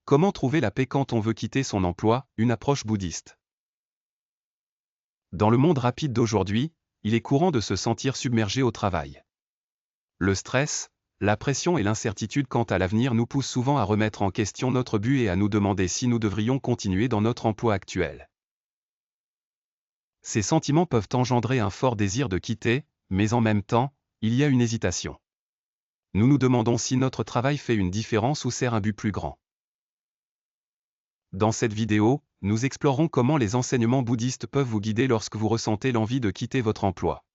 Comment trouver la paix quand on veut quitter son emploi, une approche bouddhiste. Dans le monde rapide d'aujourd'hui, il est courant de se sentir submergé au travail. Le stress, la pression et l'incertitude quant à l'avenir nous poussent souvent à remettre en question notre but et à nous demander si nous devrions continuer dans notre emploi actuel. Ces sentiments peuvent engendrer un fort désir de quitter, mais en même temps, il y a une hésitation. Nous nous demandons si notre travail fait une différence ou sert un but plus grand. Dans cette vidéo, nous explorons comment les enseignements bouddhistes peuvent vous guider lorsque vous ressentez l'envie de quitter votre emploi.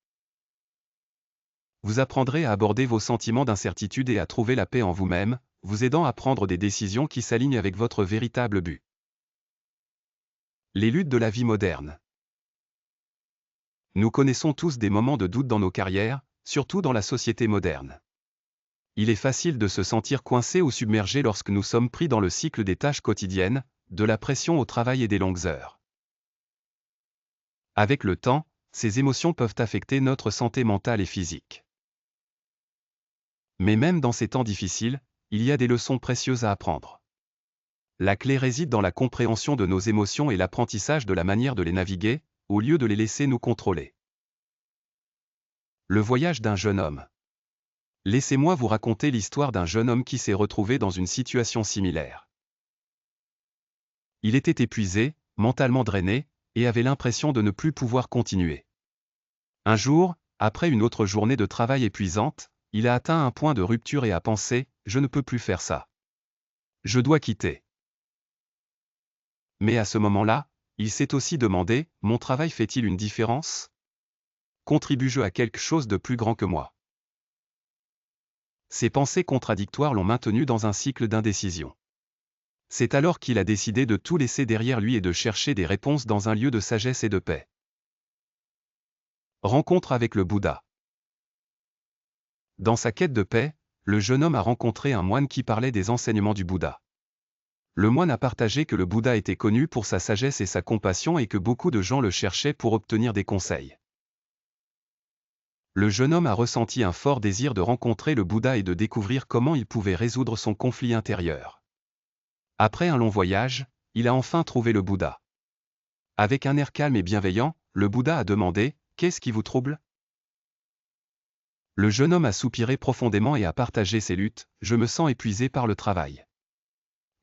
Vous apprendrez à aborder vos sentiments d'incertitude et à trouver la paix en vous-même, vous aidant à prendre des décisions qui s'alignent avec votre véritable but. Les luttes de la vie moderne. Nous connaissons tous des moments de doute dans nos carrières, surtout dans la société moderne. Il est facile de se sentir coincé ou submergé lorsque nous sommes pris dans le cycle des tâches quotidiennes, de la pression au travail et des longues heures. Avec le temps, ces émotions peuvent affecter notre santé mentale et physique. Mais même dans ces temps difficiles, il y a des leçons précieuses à apprendre. La clé réside dans la compréhension de nos émotions et l'apprentissage de la manière de les naviguer, au lieu de les laisser nous contrôler. Le voyage d'un jeune homme. Laissez-moi vous raconter l'histoire d'un jeune homme qui s'est retrouvé dans une situation similaire. Il était épuisé, mentalement drainé, et avait l'impression de ne plus pouvoir continuer. Un jour, après une autre journée de travail épuisante, il a atteint un point de rupture et a pensé « Je ne peux plus faire ça. Je dois quitter ». Mais à ce moment-là, il s'est aussi demandé « Mon travail fait-il une différence? Contribue-je à quelque chose de plus grand que moi ?» Ces pensées contradictoires l'ont maintenu dans un cycle d'indécision. C'est alors qu'il a décidé de tout laisser derrière lui et de chercher des réponses dans un lieu de sagesse et de paix. Rencontre avec le Bouddha. Dans sa quête de paix, le jeune homme a rencontré un moine qui parlait des enseignements du Bouddha. Le moine a partagé que le Bouddha était connu pour sa sagesse et sa compassion et que beaucoup de gens le cherchaient pour obtenir des conseils. Le jeune homme a ressenti un fort désir de rencontrer le Bouddha et de découvrir comment il pouvait résoudre son conflit intérieur. Après un long voyage, il a enfin trouvé le Bouddha. Avec un air calme et bienveillant, le Bouddha a demandé « Qu'est-ce qui vous trouble ?» Le jeune homme a soupiré profondément et a partagé ses luttes « Je me sens épuisé par le travail.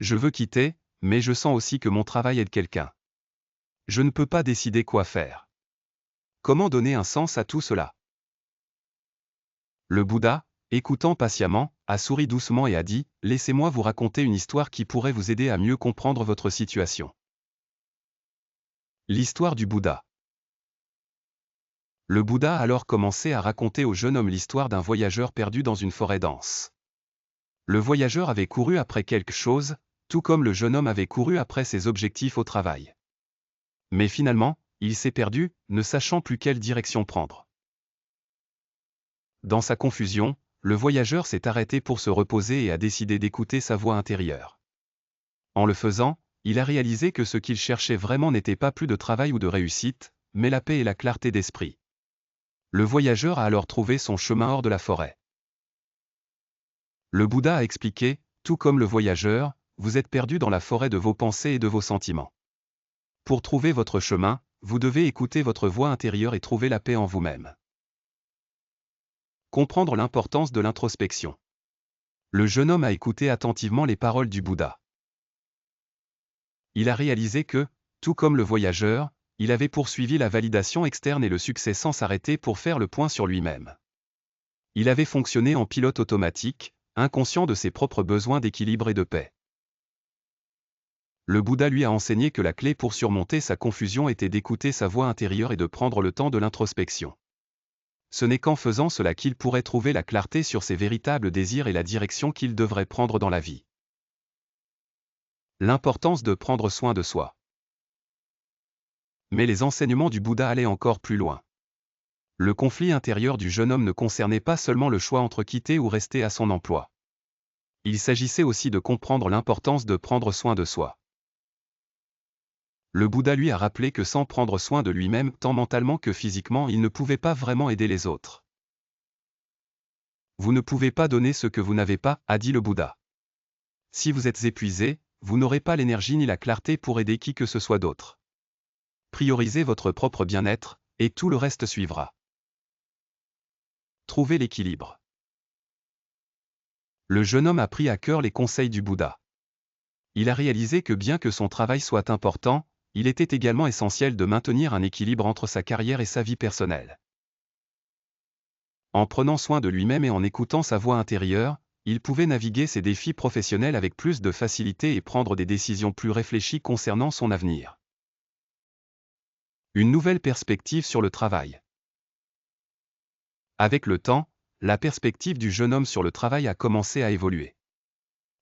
Je veux quitter, mais je sens aussi que mon travail aide quelqu'un. Je ne peux pas décider quoi faire. Comment donner un sens à tout cela ?» Le Bouddha, écoutant patiemment, a souri doucement et a dit « Laissez-moi vous raconter une histoire qui pourrait vous aider à mieux comprendre votre situation. » L'histoire du Bouddha. Le Bouddha a alors commencé à raconter au jeune homme l'histoire d'un voyageur perdu dans une forêt dense. Le voyageur avait couru après quelque chose, tout comme le jeune homme avait couru après ses objectifs au travail. Mais finalement, il s'est perdu, ne sachant plus quelle direction prendre. Dans sa confusion, le voyageur s'est arrêté pour se reposer et a décidé d'écouter sa voix intérieure. En le faisant, il a réalisé que ce qu'il cherchait vraiment n'était pas plus de travail ou de réussite, mais la paix et la clarté d'esprit. Le voyageur a alors trouvé son chemin hors de la forêt. Le Bouddha a expliqué, tout comme le voyageur, vous êtes perdu dans la forêt de vos pensées et de vos sentiments. Pour trouver votre chemin, vous devez écouter votre voix intérieure et trouver la paix en vous-même. Comprendre l'importance de l'introspection. Le jeune homme a écouté attentivement les paroles du Bouddha. Il a réalisé que, tout comme le voyageur, il avait poursuivi la validation externe et le succès sans s'arrêter pour faire le point sur lui-même. Il avait fonctionné en pilote automatique, inconscient de ses propres besoins d'équilibre et de paix. Le Bouddha lui a enseigné que la clé pour surmonter sa confusion était d'écouter sa voix intérieure et de prendre le temps de l'introspection. Ce n'est qu'en faisant cela qu'il pourrait trouver la clarté sur ses véritables désirs et la direction qu'il devrait prendre dans la vie. L'importance de prendre soin de soi. Mais les enseignements du Bouddha allaient encore plus loin. Le conflit intérieur du jeune homme ne concernait pas seulement le choix entre quitter ou rester à son emploi. Il s'agissait aussi de comprendre l'importance de prendre soin de soi. Le Bouddha lui a rappelé que sans prendre soin de lui-même, tant mentalement que physiquement, il ne pouvait pas vraiment aider les autres. Vous ne pouvez pas donner ce que vous n'avez pas, a dit le Bouddha. Si vous êtes épuisé, vous n'aurez pas l'énergie ni la clarté pour aider qui que ce soit d'autre. Priorisez votre propre bien-être, et tout le reste suivra. Trouvez l'équilibre. Le jeune homme a pris à cœur les conseils du Bouddha. Il a réalisé que bien que son travail soit important, il était également essentiel de maintenir un équilibre entre sa carrière et sa vie personnelle. En prenant soin de lui-même et en écoutant sa voix intérieure, il pouvait naviguer ses défis professionnels avec plus de facilité et prendre des décisions plus réfléchies concernant son avenir. Une nouvelle perspective sur le travail. Avec le temps, la perspective du jeune homme sur le travail a commencé à évoluer.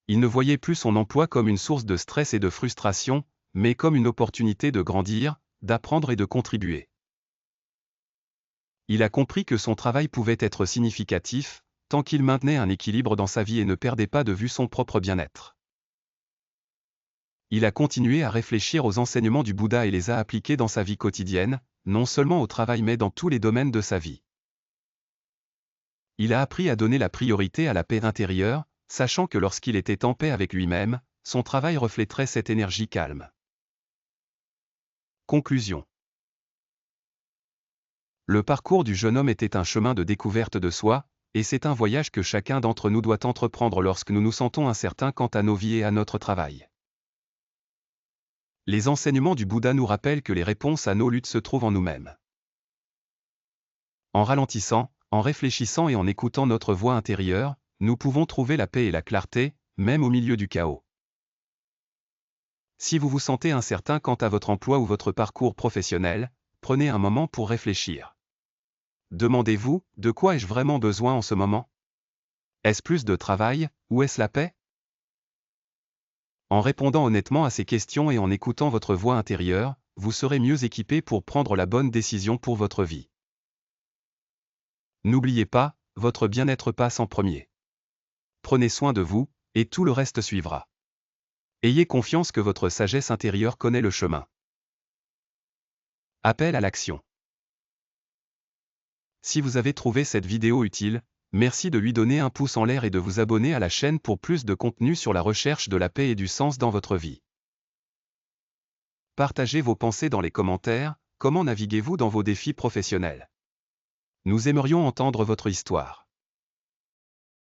Il ne voyait plus son emploi comme une source de stress et de frustration, mais comme une opportunité de grandir, d'apprendre et de contribuer. Il a compris que son travail pouvait être significatif, tant qu'il maintenait un équilibre dans sa vie et ne perdait pas de vue son propre bien-être. Il a continué à réfléchir aux enseignements du Bouddha et les a appliqués dans sa vie quotidienne, non seulement au travail mais dans tous les domaines de sa vie. Il a appris à donner la priorité à la paix intérieure, sachant que lorsqu'il était en paix avec lui-même, son travail reflèterait cette énergie calme. Conclusion. Le parcours du jeune homme était un chemin de découverte de soi, et c'est un voyage que chacun d'entre nous doit entreprendre lorsque nous nous sentons incertains quant à nos vies et à notre travail. Les enseignements du Bouddha nous rappellent que les réponses à nos luttes se trouvent en nous-mêmes. En ralentissant, en réfléchissant et en écoutant notre voix intérieure, nous pouvons trouver la paix et la clarté, même au milieu du chaos. Si vous vous sentez incertain quant à votre emploi ou votre parcours professionnel, prenez un moment pour réfléchir. Demandez-vous, de quoi ai-je vraiment besoin en ce moment? Est-ce plus de travail, ou est-ce la paix? En répondant honnêtement à ces questions et en écoutant votre voix intérieure, vous serez mieux équipé pour prendre la bonne décision pour votre vie. N'oubliez pas, votre bien-être passe en premier. Prenez soin de vous, et tout le reste suivra. Ayez confiance que votre sagesse intérieure connaît le chemin. Appel à l'action. Si vous avez trouvé cette vidéo utile, merci de lui donner un pouce en l'air et de vous abonner à la chaîne pour plus de contenu sur la recherche de la paix et du sens dans votre vie. Partagez vos pensées dans les commentaires, comment naviguez-vous dans vos défis professionnels? Nous aimerions entendre votre histoire.